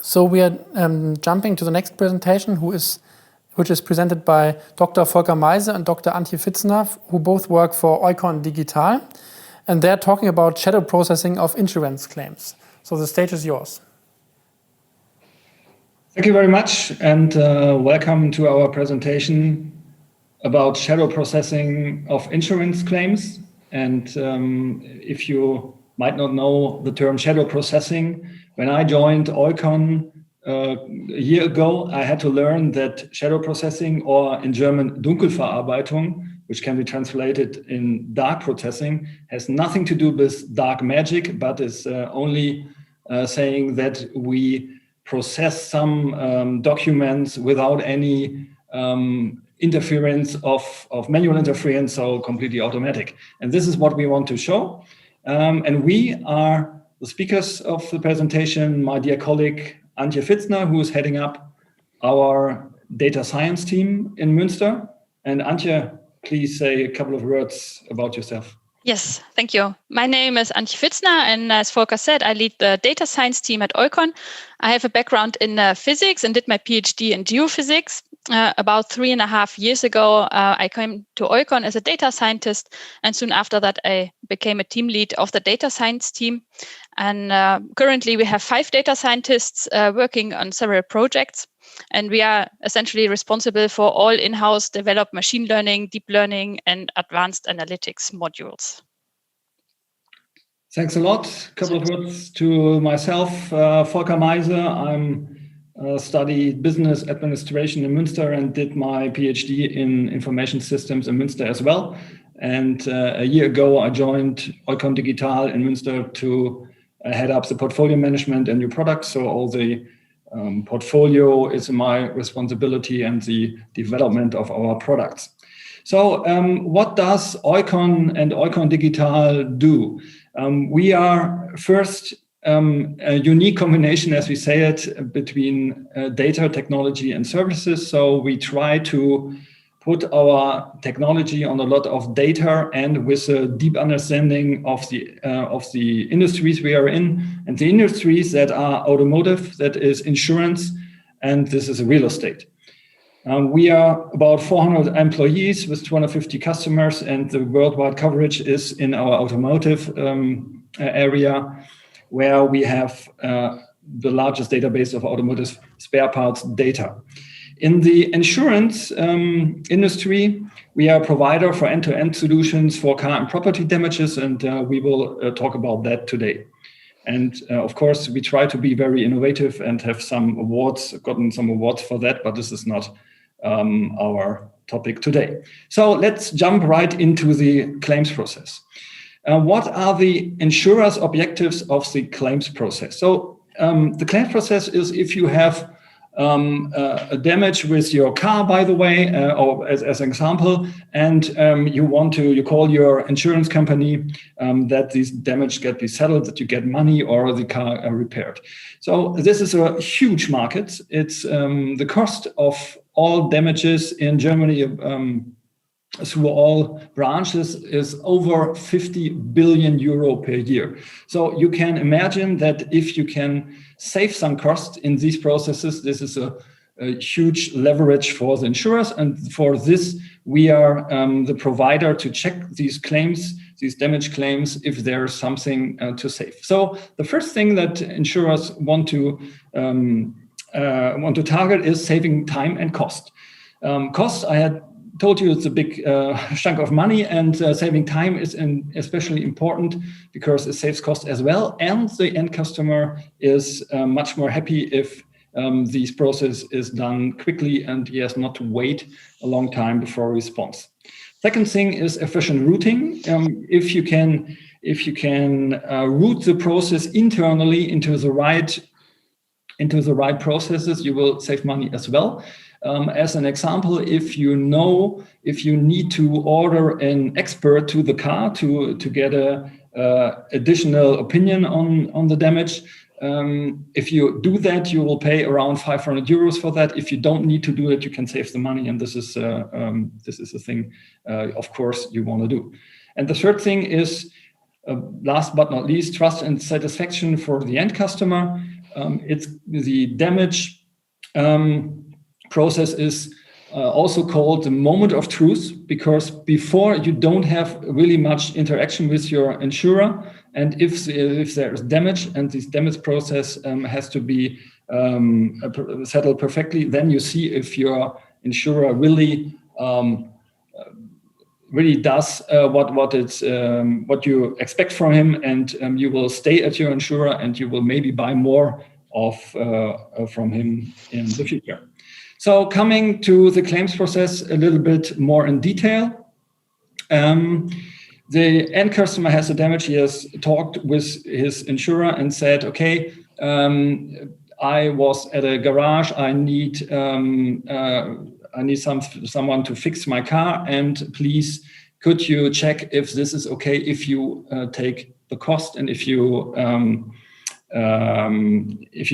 So we are jumping to the next presentation, which is presented by Dr. Volker Meise and Dr. Antje Fitzner, who both work for Eucon Digital. And they're talking about shadow processing of insurance claims. So the stage is yours. Thank you very much, and welcome to our presentation about shadow processing of insurance claims. And if you might not know the term shadow processing, when I joined Eucon a year ago, I had to learn that shadow processing, or in German Dunkelverarbeitung, which can be translated in dark processing, has nothing to do with dark magic, but is only saying that we process some documents without any interference of manual interference, so completely automatic. And this is what we want to show. And we are the speakers of the presentation, my dear colleague Antje Fitzner, who is heading up our data science team in Münster. And Antje, please say a couple of words about yourself. Yes, thank you. My name is Antje Fitzner, and as Volker said, I lead the data science team at Eucon. I have a background in physics and did my PhD in geophysics. About 3.5 years ago, I came to Eucon as a data scientist, and soon after that, I became a team lead of the data science team. And currently, we have 5 data scientists working on several projects. And we are essentially responsible for all in-house developed machine learning, deep learning, and advanced analytics modules. Thanks a lot. A couple of words to myself, Volker Meise. I'm studied business administration in Münster and did my PhD in information systems in Münster as well. And a year ago, I joined Eucon Digital in Münster to head up the portfolio management and new products. So all the portfolio is my responsibility and the development of our products. So what does Eucon and Eucon Digital do? We are first a unique combination, as we say it, between data, technology, and services. So we try to put our technology on a lot of data and with a deep understanding of the industries we are in, and the industries that are automotive, that is insurance, and this is real estate. We are about 400 employees with 250 customers, and the worldwide coverage is in our automotive area, where we have the largest database of automotive spare parts data. In the insurance industry, we are a provider for end-to-end solutions for car and property damages, and we will talk about that today. And of course, we try to be very innovative and have some awards, gotten some awards for that, but this is not our topic today. So let's jump right into the claims process. What are the insurers' objectives of the claims process? So the claims process is if you have a damage with your car, by the way, or as an example, and you call your insurance company that this damage be settled, that you get money or the car repaired. So this is a huge market. It's the cost of all damages in Germany through all branches is over 50 billion euro per year. So you can imagine that if you can save some cost in these processes, this is a huge leverage for the insurers. And for this, we are the provider to check these claims, these damage claims, if there's something to save. So the first thing that insurers want to target is saving time and cost. Cost, I had told you, it's a big chunk of money, and saving time is especially important because it saves cost as well. And the end customer is much more happy if this process is done quickly and he has not to wait a long time before a response. Second thing is efficient routing. If you can route the process internally into the right processes, you will save money as well. As an example, if you need to order an expert to the car to get a additional opinion on the damage, if you do that, you will pay around 500 euros for that. If you don't need to do it, you can save the money, and this is a thing, of course, you want to do. And the third thing is, last but not least, trust and satisfaction for the end customer. It's the damage process is also called the moment of truth, because before you don't have really much interaction with your insurer, and if there is damage and this damage process has to be settled perfectly, then you see if your insurer really does what you expect from him, and you will stay at your insurer, and you will maybe buy more from him in the future. So coming to the claims process a little bit more in detail. The end customer has a damage. He has talked with his insurer and said, okay, I was at a garage. I need someone to fix my car, and please, could you check if this is okay if you take the cost, and if you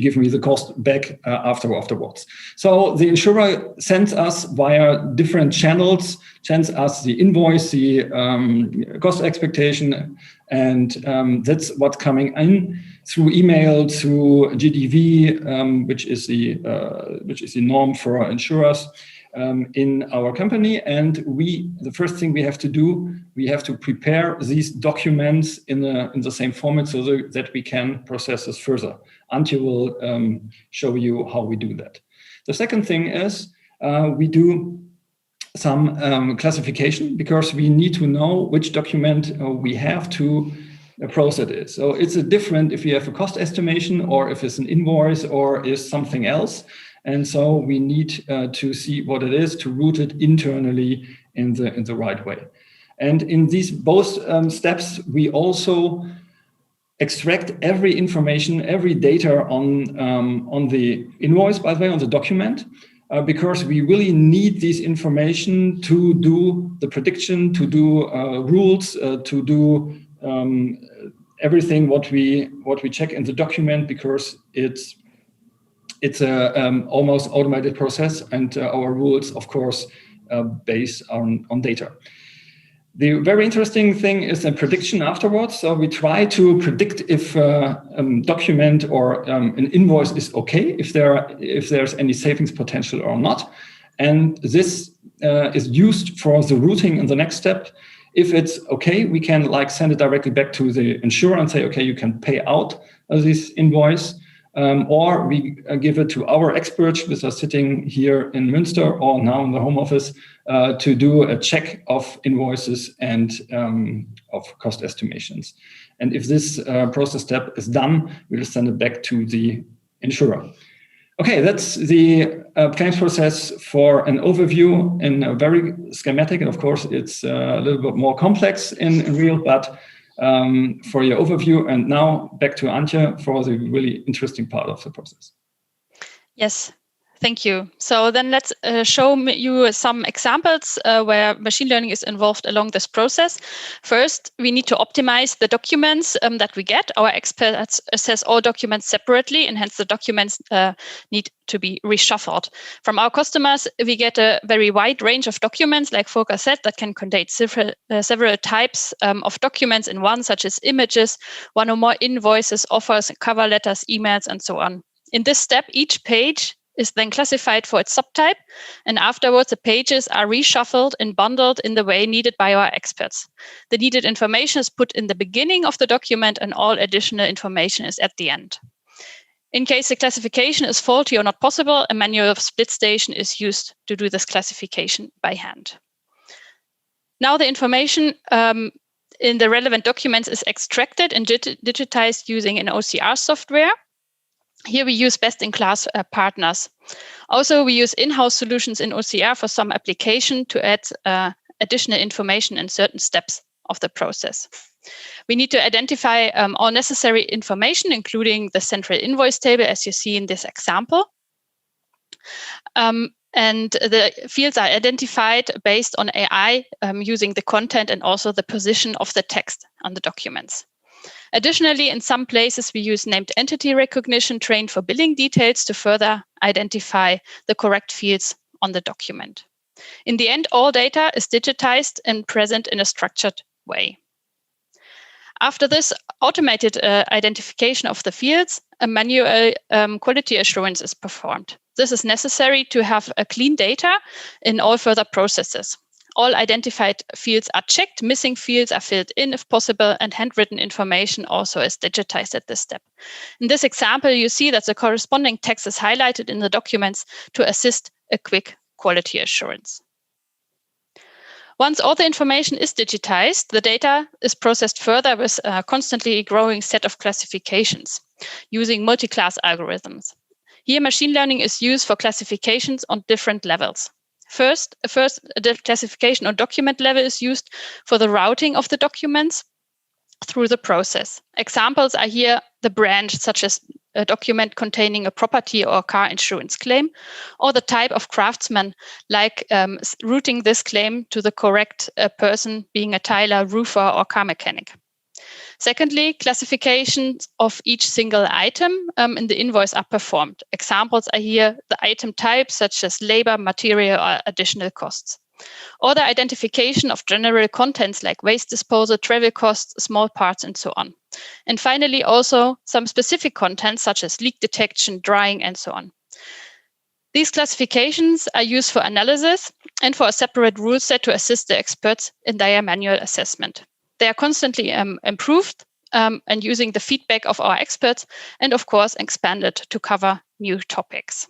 give me the cost back afterwards. So the insurer sends us via different channels, sends us the invoice, the cost expectation, and that's what's coming in through email, through GDV, which is the norm for insurers in our company. And the first thing we have to do, we have to prepare these documents in the same format so that we can process this further. Antje will show you how we do that. The second thing is we do some classification, because we need to know which document we have to process it. So it's different if you have a cost estimation, or if it's an invoice, or is something else. And so we need to see what it is, to route it internally in the right way. And in these both steps, we also extract every information, every data on the invoice, by the way, on the document, because we really need this information to do the prediction, to do rules, to do everything what we check in the document, because it's a almost automated process, and our rules, of course, based on data. The very interesting thing is the prediction afterwards. So we try to predict if a document or an invoice is okay, if there's any savings potential or not. And this is used for the routing in the next step. If it's okay, we can send it directly back to the insurer and say, okay, you can pay out this invoice. Or we give it to our experts, which are sitting here in Münster or now in the home office, to do a check of invoices and of cost estimations. And if this process step is done, we'll send it back to the insurer. Okay, that's the claims process for an overview in a very schematic. And of course, it's a little bit more complex in real, but for your overview. And now back to Antje for the really interesting part of the process. Yes, thank you. So then let's show you some examples where machine learning is involved along this process. First, we need to optimize the documents that we get. Our experts assess all documents separately, and hence the documents need to be reshuffled. From our customers, we get a very wide range of documents, like Volker said, that can contain several types of documents in one, such as images, one or more invoices, offers, cover letters, emails, and so on. In this step, each page is then classified for its subtype, and afterwards the pages are reshuffled and bundled in the way needed by our experts. The needed information is put in the beginning of the document, and all additional information is at the end. In case the classification is faulty or not possible, a manual split station is used to do this classification by hand. Now the information in the relevant documents is extracted and digitized using an OCR software. Here we use best-in-class partners. Also, we use in-house solutions in OCR for some application to add additional information in certain steps of the process. We need to identify all necessary information, including the central invoice table, as you see in this example. And the fields are identified based on AI using the content and also the position of the text on the documents. Additionally, in some places, we use named entity recognition trained for billing details to further identify the correct fields on the document. In the end, all data is digitized and present in a structured way. After this automated identification of the fields, a manual quality assurance is performed. This is necessary to have a clean data in all further processes. All identified fields are checked, missing fields are filled in if possible, and handwritten information also is digitized at this step. In this example, you see that the corresponding text is highlighted in the documents to assist a quick quality assurance. Once all the information is digitized, the data is processed further with a constantly growing set of classifications using multi-class algorithms. Here, machine learning is used for classifications on different levels. First, the classification on document level is used for the routing of the documents through the process. Examples are here the branch, such as a document containing a property or car insurance claim, or the type of craftsman, like routing this claim to the correct person, being a tiler, roofer, or car mechanic. Secondly, classifications of each single item in the invoice are performed. Examples are here the item types, such as labor, material, or additional costs. Or the identification of general contents like waste disposal, travel costs, small parts, and so on. And finally, also some specific contents such as leak detection, drying, and so on. These classifications are used for analysis and for a separate rule set to assist the experts in their manual assessment. They are constantly improved and using the feedback of our experts and, of course, expanded to cover new topics.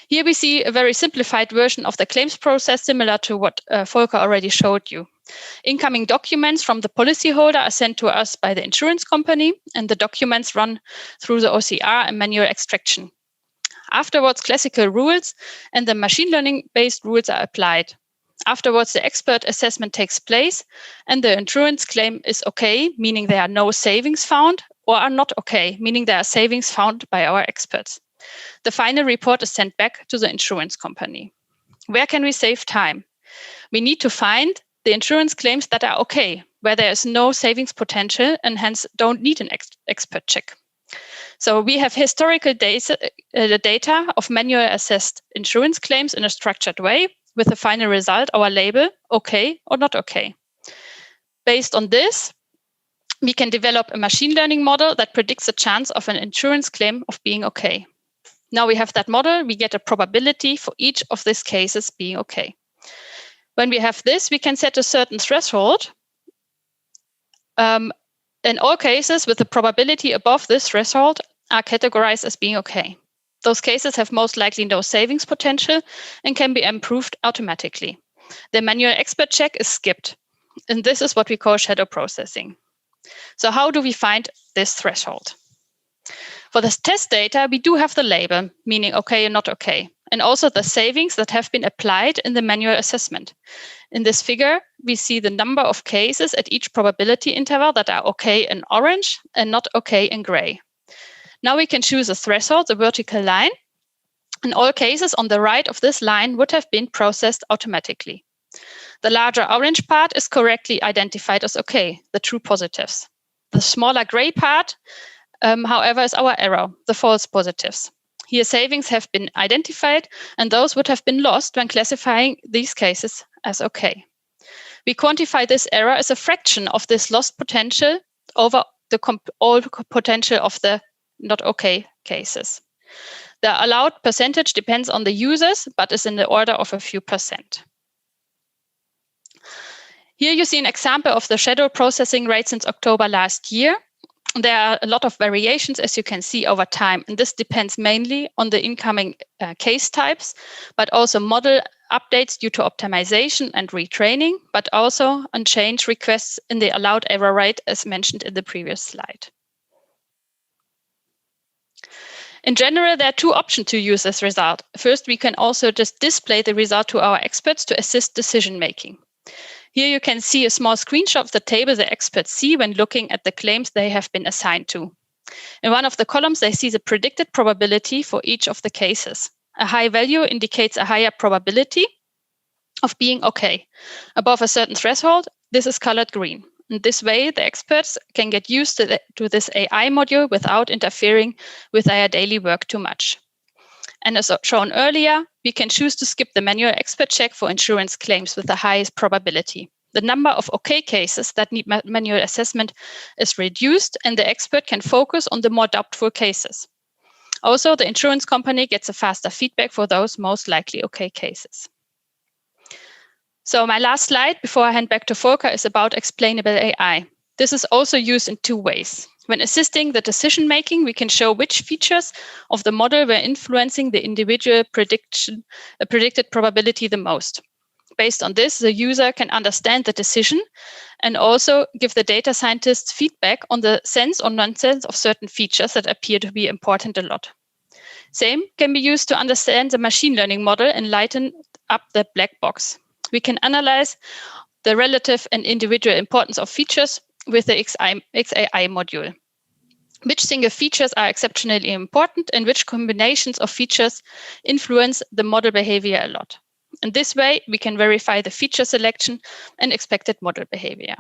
Here we see a very simplified version of the claims process, similar to what Volker already showed you. Incoming documents from the policyholder are sent to us by the insurance company, and the documents run through the OCR and manual extraction. Afterwards, classical rules and the machine learning-based rules are applied. Afterwards, the expert assessment takes place, and the insurance claim is okay, meaning there are no savings found, or are not okay, meaning there are savings found by our experts. The final report is sent back to the insurance company. Where can we save time? We need to find the insurance claims that are okay, where there is no savings potential and hence don't need an expert check. So we have historical data of manual assessed insurance claims in a structured way, with the final result, our label, okay or not okay. Based on this, we can develop a machine learning model that predicts the chance of an insurance claim of being okay. Now we have that model, we get a probability for each of these cases being okay. When we have this, we can set a certain threshold. In all cases with the probability above this threshold are categorized as being okay. Those cases have most likely no savings potential and can be improved automatically. The manual expert check is skipped, and this is what we call shadow processing. So how do we find this threshold? For this test data, we do have the label, meaning okay and not okay, and also the savings that have been applied in the manual assessment. In this figure, we see the number of cases at each probability interval that are okay in orange and not okay in gray. Now we can choose a threshold, the vertical line. In all cases on the right of this line would have been processed automatically. The larger orange part is correctly identified as okay, the true positives. The smaller gray part, however, is our error, the false positives. Here savings have been identified and those would have been lost when classifying these cases as okay. We quantify this error as a fraction of this lost potential over the all potential of the not okay cases. The allowed percentage depends on the users, but is in the order of a few percent. Here you see an example of the shadow processing rate since October last year. There are a lot of variations, as you can see, over time, and this depends mainly on the incoming case types, but also model updates due to optimization and retraining, but also on change requests in the allowed error rate, as mentioned in the previous slide. In general, there are two options to use this result. First, we can also just display the result to our experts to assist decision-making. Here you can see a small screenshot of the table the experts see when looking at the claims they have been assigned to. In one of the columns, they see the predicted probability for each of the cases. A high value indicates a higher probability of being okay. Above a certain threshold, this is colored green. In this way, the experts can get used to this AI module without interfering with their daily work too much. And as shown earlier, we can choose to skip the manual expert check for insurance claims with the highest probability. the number of okay cases that need manual assessment is reduced, and the expert can focus on the more doubtful cases. Also, the insurance company gets a faster feedback for those most likely okay cases. So my last slide before I hand back to Volker is about explainable AI. This is also used in two ways. When assisting the decision-making, we can show which features of the model were influencing the individual predicted probability the most. Based on this, the user can understand the decision and also give the data scientists feedback on the sense or nonsense of certain features that appear to be important a lot. Same can be used to understand the machine learning model and lighten up the black box. We can analyze the relative and individual importance of features with the XAI module. Which single features are exceptionally important and which combinations of features influence the model behavior a lot. In this way, we can verify the feature selection and expected model behavior.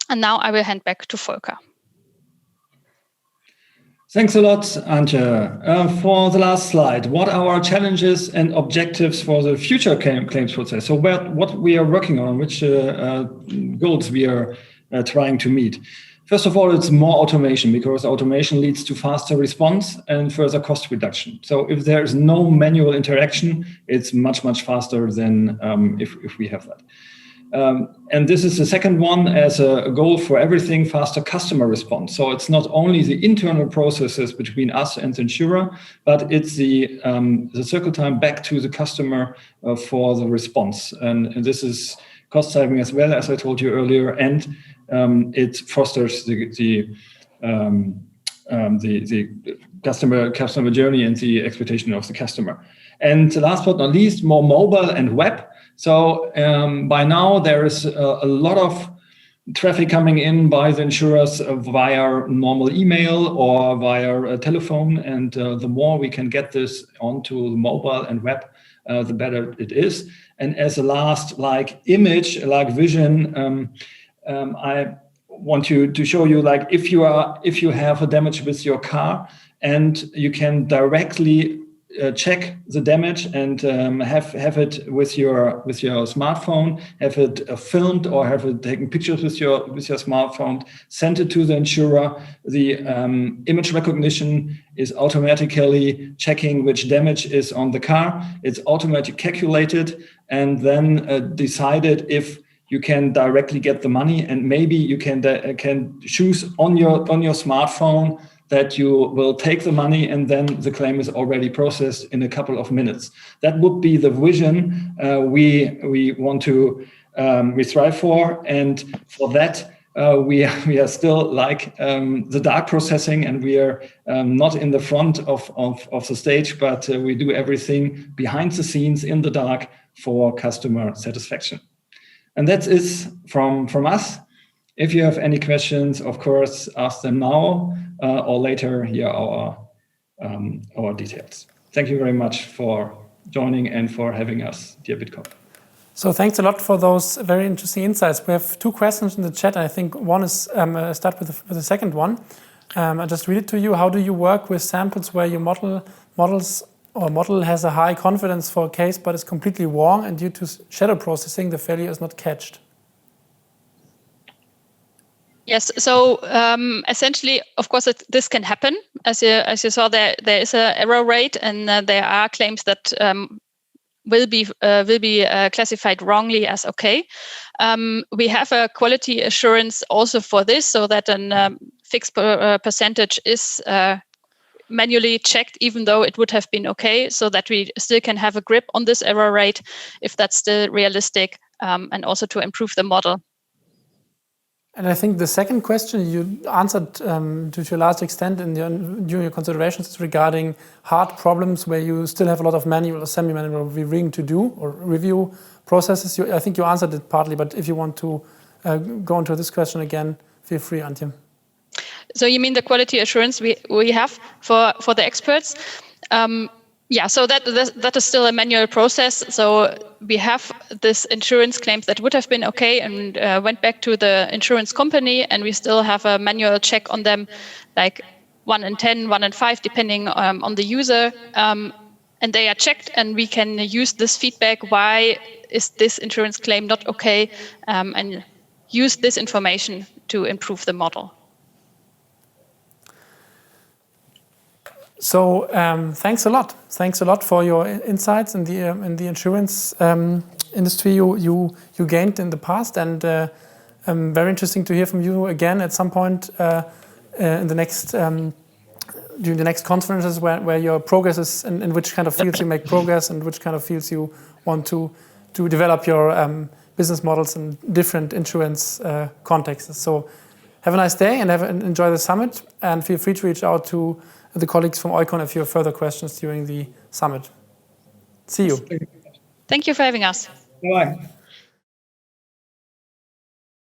And now I will hand back to Volker. Thanks a lot, Antje. For the last slide, what are our challenges and objectives for the future claims process? So what we are working on, which goals we are trying to meet. First of all, it's more automation, because automation leads to faster response and further cost reduction. So if there is no manual interaction, it's much, much faster than if we have that. And this is the second one as a goal for everything, faster customer response. So it's not only the internal processes between us and the insurer, but it's the circle time back to the customer for the response. And this is cost saving as well, as I told you earlier, and it fosters the customer journey and the expectation of the customer. And last but not least, more mobile and web. So by now there is a lot of traffic coming in by the insurers via normal email or via telephone, and the more we can get this onto the mobile and web, the better it is. And as a last, like image, like vision, I want to show you, like if you have a damage with your car, and you can directly check the damage and have it with your smartphone, have it filmed or have it taken pictures with your smartphone, send it to the insurer. The image recognition is automatically checking which damage is on the car. It's automatically calculated and then decided if you can directly get the money, and maybe you can choose on your smartphone that you will take the money, and then the claim is already processed in a couple of minutes. That would be the vision we want to we strive for, and for that we are still like the dark processing, and we are not in the front of the stage, but we do everything behind the scenes in the dark for customer satisfaction. And that is from us. If you have any questions, of course, ask them now or later. Here are our details. Thank you very much for joining and for having us, dear Bitcoin. So thanks a lot for those very interesting insights. We have two questions in the chat. I think one is start with the second one. I'll just read it to you. How do you work with samples where your model has a high confidence for a case but is completely wrong, and due to shadow processing, the failure is not catched? Yes, so essentially, of course, this can happen. As you saw, there is an error rate, and there are claims that will be classified wrongly as okay. We have a quality assurance also for this, so that a fixed percentage is manually checked, even though it would have been okay, so that we still can have a grip on this error rate if that's still realistic, and also to improve the model. And I think the second question you answered to a large extent during your considerations is regarding hard problems where you still have a lot of manual or semi-manual reviewing to do, or review processes. I think you answered it partly, but if you want to go into this question again, feel free, Antje. So you mean the quality assurance we have for the experts? Yeah, so that is still a manual process. So we have this insurance claims that would have been okay and went back to the insurance company, and we still have a manual check on them, like 1 in 10, 1 in 5, depending on the user. and they are checked, and we can use this feedback. Why is this insurance claim not okay? And use this information to improve the model. So thanks a lot. Thanks a lot for your insights in the insurance industry you gained in the past, and very interesting to hear from you again at some point in the next during the next conferences where your progress is, and in which kind of fields you make progress, and which kind of fields you want to develop your business models in different insurance contexts. So have a nice day and enjoy the summit, and feel free to reach out to the colleagues from Eucon if you have further questions during the summit. See you. Thank you for having us. Bye.